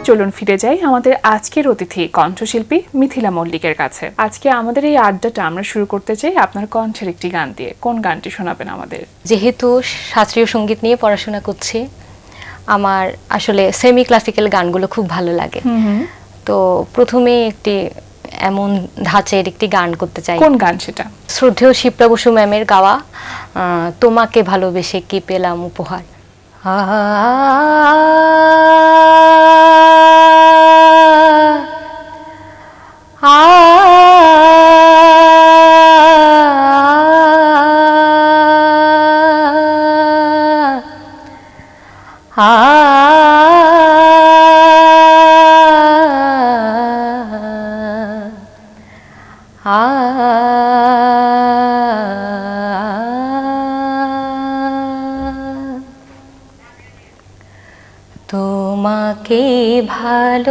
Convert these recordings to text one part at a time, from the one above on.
চলুন ফিরে যাই আমাদের আজকের অতিথি কণ্ঠশিল্পী মিথিলা মল্লিকের কাছে। আজকে আমাদের এই আড্ডাটা আমরা শুরু করতে চাই আপনার কণ্ঠের একটি গান দিয়ে। কোন গানটি শোনাবেন আমাদের? যেহেতু শাস্ত্রীয় সঙ্গীত নিয়ে পড়াশোনা করছি, আমার আসলে সেমি ক্লাসিক্যাল গানগুলো খুব ভালো লাগে। তো প্রথমে একটি এমন ধাঁচের একটি গান করতে চাই। কোন গান সেটা? শ্রদ্ধেয় শিপ্রা বসু ম্যামের গাওয়া তোমাকে ভালোবেসে কি পেলাম উপহার। তোমাকে ভালোবেসে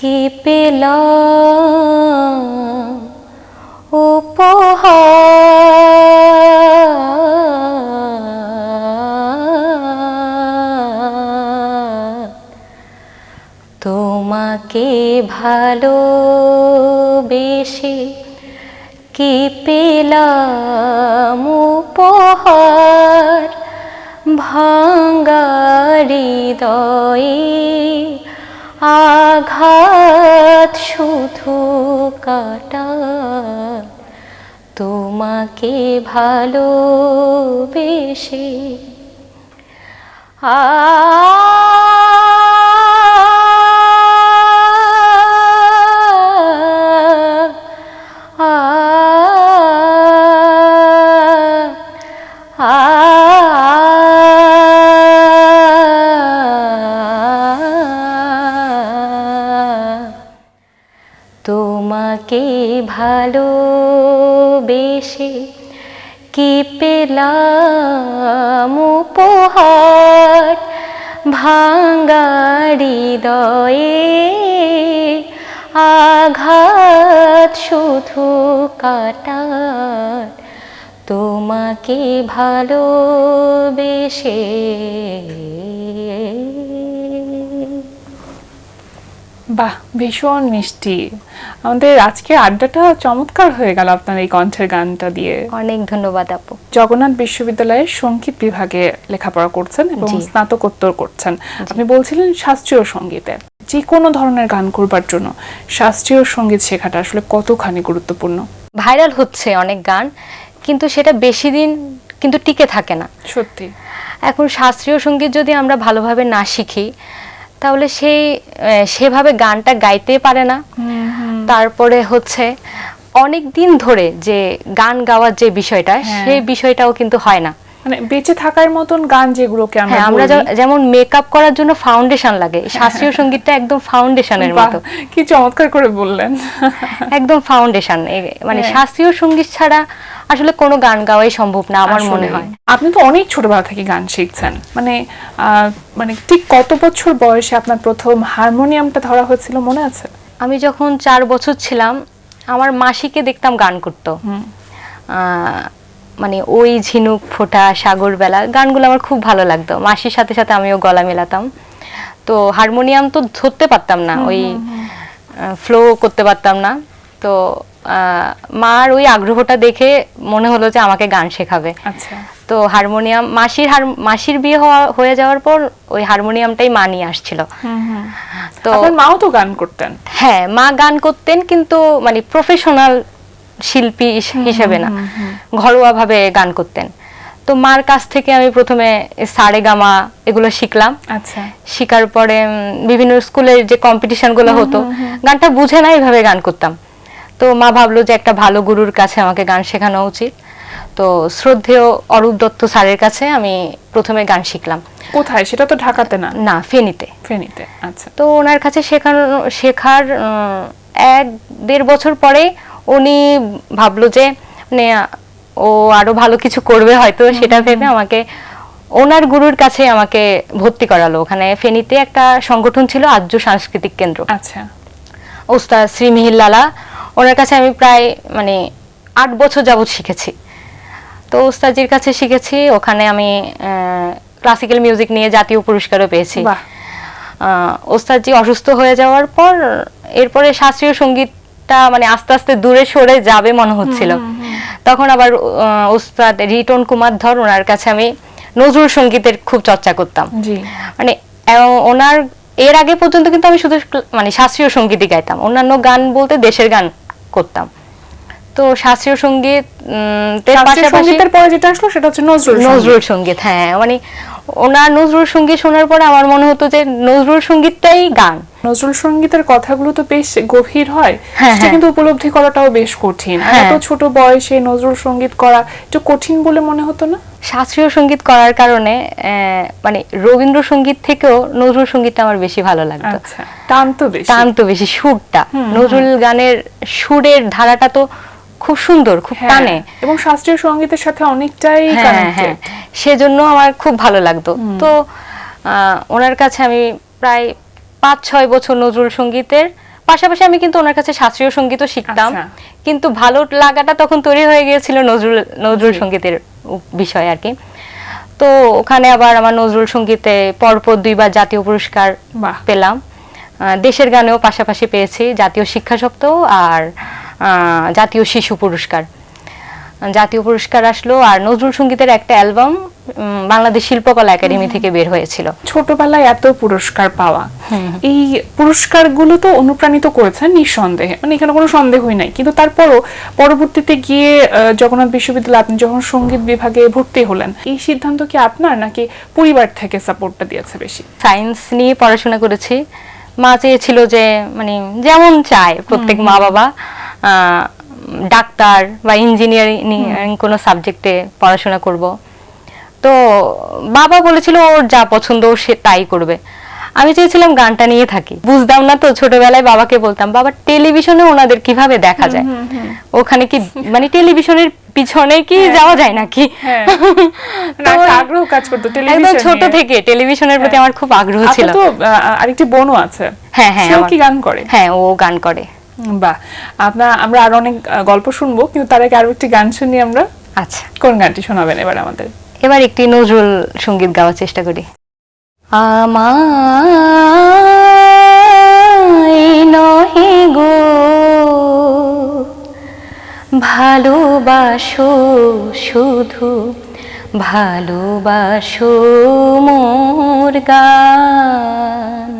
কি পেলাম উপহার, তোমাকে ভালোবেসে কি পেলাম উপহার, ভাঙা হৃদয়ে আঘাত শুধু কাটার, তোমাকে ভালোবেসে তোমাকে ভালোবেসে কি পেলাম উপহার, ভাঙা হৃদয়ে আঘাত শুধু কাটার, তোমাকে ভালোবেসে। বাহ, ভীষণ মিষ্টি। আমাদের আজকের আড্ডাটা চমৎকার হয়ে গেল আপনার এই কণ্ঠের গানটা দিয়ে। অনেক ধন্যবাদ আপু। জগন্নাথ বিশ্ববিদ্যালয়ের সঙ্গীত বিভাগে লেখাপড়া করছেন এবং স্নাতকোত্তর করছেন। আপনি বলছিলেন শাস্ত্রীয় সঙ্গীতে। যে কোনো ধরনের গান করবার জন্য শাস্ত্রীয় সঙ্গীত শেখাটা আসলে কতখানি গুরুত্বপূর্ণ? ভাইরাল হচ্ছে অনেক গান, কিন্তু সেটা বেশি দিন কিন্তু টিকে থাকে না। সত্যি। এখন শাস্ত্রীয় সঙ্গীত যদি আমরা ভালোভাবে না শিখি, তাহলে সেভাবে গানটা গাইতে পারে না। তারপরে হচ্ছে অনেক দিন ধরে যে গান গাওয়ার যে বিষয়টা, সেই বিষয়টাও কিন্তু হয় না। মানে বেঁচে থাকার মতন গান যেগুলোকে আমরা যেমন মেকআপ করার জন্য ফাউন্ডেশন লাগে, শাস্ত্রীয় সঙ্গীতটা একদম ফাউন্ডেশনের মতো। কি চমৎকার করে বললেন। একদম ফাউন্ডেশন। মানে শাস্ত্রীয় সঙ্গীত ছাড়া আসলে কোনো গান গাওয়াই সম্ভব না আমার মনে হয়। আপনি তো অনেক ছোটবেলা থেকে গান শিখছেন, মানে ঠিক কত বছর বয়সে আপনার প্রথম হারমোনিয়ামটা ধরা হয়েছিল মনে আছে? আমি যখন 4 বছর ছিলাম, আমার মাসিকে দেখতাম গান করতো। মানে ওই ঝিনুক ফোঁটা সাগর বেলা গানগুলো আমার খুব ভালো লাগতো। মাসির সাথে সাথে আমিও গলা মেলাতাম। তো হারমোনিয়াম তো ধরতে পারতাম না, ওই ফ্লো করতে পারতাম না। তো মার ওই আগ্রহটা দেখে মনে হলো যে আমাকে গান শেখাবে। আচ্ছা। তো হারমোনিয়াম মাসির বিয়ে হয়ে যাওয়ার পর ওই হারমোনিয়ামটাই মা নিয়ে আসছিল। তো আপনার মাও তো গান করতেন? হ্যাঁ, মা গান করতেন, কিন্তু মানে প্রফেশনাল শিল্পী হিসেবে না, ঘরোয়া ভাবে গান করতেন। তো মার কাছ থেকে আমি প্রথমে সারেগামা এগুলো শিখলাম। আচ্ছা। শিখার পরে বিভিন্ন স্কুলের যে কম্পিটিশন গুলো হতো, গানটা বুঝে না এইভাবে গান করতাম। তো মা ভাবলো যে একটা ভালো গুরুর কাছে আমাকে গান শেখানো উচিত। তো শ্রদ্ধেয় অরূপ দত্ত স্যারের কাছে আমি প্রথমে গান শিখলাম। কোথায় সেটা? তো ঢাকাতে না? না, ফেনীতে। ফেনীতে। আচ্ছা। তো ওনার কাছে শেখার 1-1.5 বছর পরে উনি ভাবলো যে মানে ও আরো ভালো কিছু করবে হয়তো, সেটা ভেবে আমাকে ওনার গুরুর কাছে আমাকে ভর্তি করালো। ওখানে ফেনীতে একটা সংগঠন ছিল, আর্য সাংস্কৃতিক কেন্দ্র। আচ্ছা। ওস্তাদ শ্রী মিহির লালা, ওনার কাছে আমি প্রায় মানে 8 বছর যাবত শিখেছি। তো ওস্তাদজির কাছে শিখেছি। ওখানে আমি ক্লাসিক্যাল মিউজিক নিয়ে জাতীয় পুরস্কারও পেয়েছি। বাহ। ওস্তাদজি অসুস্থ হয়ে যাওয়ার পর এরপরে শাস্ত্রীয় সঙ্গীতটা মানে আস্তে আস্তে দূরে সরে যাবে মনে হচ্ছিল। তখন আবার ওস্তাদ রিটন কুমার ধর, ওনার কাছে আমি নজরুল সঙ্গীতের খুব চর্চা করতাম। মানে ওনার এর আগে পর্যন্ত কিন্তু আমি শুধু মানে শাস্ত্রীয় সঙ্গীতই গাইতাম, অন্যান্য গান বলতে দেশের গান করতাম। তো শাস্ত্রীয় সঙ্গীত সঙ্গীতের পরে যেটা আসলো সেটা হচ্ছে নজরুল সঙ্গীত। হ্যাঁ, মানে ওনার নজরুল সঙ্গীত শোনার পরে আমার মনে হতো যে নজরুল সঙ্গীতটাই গান। নজরুল সঙ্গীতের কথাগুলো তো বেশ গভীর হয়, সেটা কিন্তু উপলব্ধি করাটাও বেশ কঠিন। আর এত ছোট বয়সে নজরুল সঙ্গীত করা একটু কঠিন বলে মনে হতো না? শাস্ত্রীয় সঙ্গীত করার কারণে মানে রবীন্দ্রসঙ্গীত থেকেও নজরুল সঙ্গীতটা আমার বেশি ভালো লাগতো। আচ্ছা, টান তো বেশি, সুরটা, নজরুল গানের সুরের ধারাটা তো খুব সুন্দর, খুব টানে, এবং শাস্ত্রীয় সঙ্গীতের সাথে অনেকটাই কানেক্টেড। সেজন্য আমার খুব ভালো লাগতো। তো ওনার কাছে আমি প্রায় 5-6 বছর নজরুল সঙ্গীতের পাশাপাশি আমি কিন্তু ওনার কাছে শাস্ত্রীয় সঙ্গীতও শিখতাম। কিন্তু ভালো লাগাটা তখন তৈরি হয়ে গিয়েছিল নজরুল সঙ্গীতের বিষয় আর কি। তো ওখানে আবার আমার নজরুল সঙ্গীতে পরপর 2বার জাতীয় পুরস্কার পেলাম। দেশের গানেও পাশাপাশি পেয়েছি জাতীয় শিক্ষা সপ্তাহ আর জাতীয় শিশু পুরস্কার। জাতীয় পুরস্কার আসলো, আর নজরুল সঙ্গীতের একটা অ্যালবাম বাংলাদেশ শিল্পকলা একাডেমি থেকে বের হয়েছিল। ছোটবেলায় এত পুরস্কার পাওয়া, এই পুরস্কারগুলো তো অনুপ্রাণিত করেছেন নিঃসন্দেহে, মানে এখানে কোনো সন্দেহই নাই। কিন্তু তারপরও পরবর্তীতে গিয়ে জগন্নাথ বিশ্ববিদ্যালয়ে আপনি যখন সঙ্গীত বিভাগে ভর্তি হলেন, এই সিদ্ধান্ত কি আপনার নাকি পরিবার থেকে সাপোর্টটা দিয়েছে বেশি? সায়েন্স নিয়ে পড়াশোনা করেছি, মা চেয়েছিল যে মানে যেমন চায় প্রত্যেক মা বাবা, ডাক্তার বা ইঞ্জিনিয়ারিং কোনো সাবজেক্টে পড়াশোনা করব। তো বাবা বলেছিল ওর যা পছন্দ সে তাই করবে। আমি চেয়েছিলাম গানটা নিয়ে থাকি, বুঝতাম না তো। ছোটবেলায় বাবাকে বলতাম, বাবা টেলিভিশনে ওনাদের কিভাবে দেখা যায়, ওখানে কি মানে টেলিভিশনের পিছনে কি যাওয়া যায় নাকি? আগ্রহ কাজ করতো টেলিভিশনে, ছোট থেকে টেলিভিশনের প্রতি আমার খুব আগ্রহ ছিল। তো আরেকটি বোনও আছে, সেও কি গান করে? হ্যাঁ, ও গান করে। বাহ। আমরা আরো অনেক গল্প শুনবো, কিন্তু তার আগে আরো একটি গান শুনি আমরা। আচ্ছা, কোন গানটি শোনাবেন এবার আমাদের? এবার একটি নজরুল সঙ্গীত গাওয়ার চেষ্টা করি। আমায় নহে গো ভালোবাসো, শুধু ভালোবাসো মোর গান।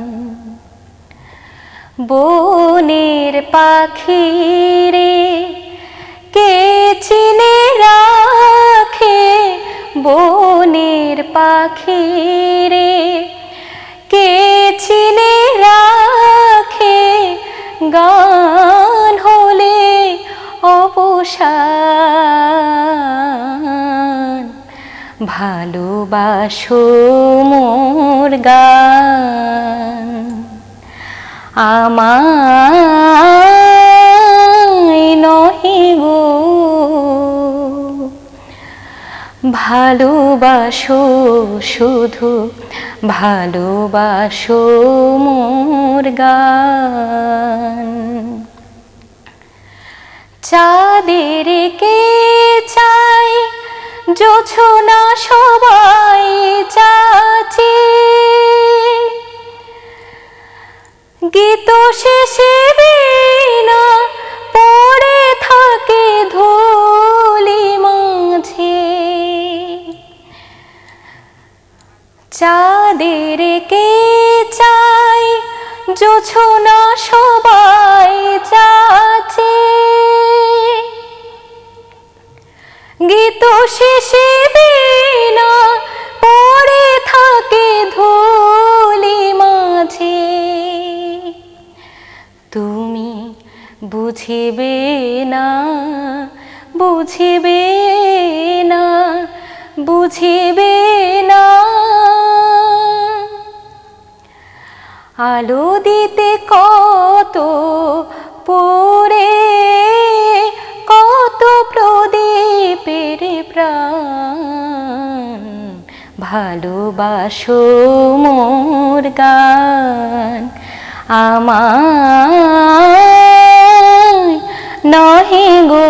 বনের পাখি রে কে চিনে রাখে, বনের পাখি রে কে চিনে রাখে, গান হলে অবসান, ভালোবাসো মোর গান। আমায় নহে গো ভালোবাসো, শুধু ভালোবাসো মোর গান। চাঁদের কে চাই জোছনা সবাই চাচি, গীত শেষে বীণা পড়ে থাকে ধুলি মাঝে। চাঁদের কে চাই জোছনা সবাই চাচে, গীত শেষে বীণা পড়ে থাকে ধুলি মাঝে। তুমি বুঝিবে না, বুঝিবে না, বুঝিবে না, আলো দিতে কত পড়ে, কত প্রদীপের প্রাণ, ভালোবাসো মোর গান। আমায় নহে গো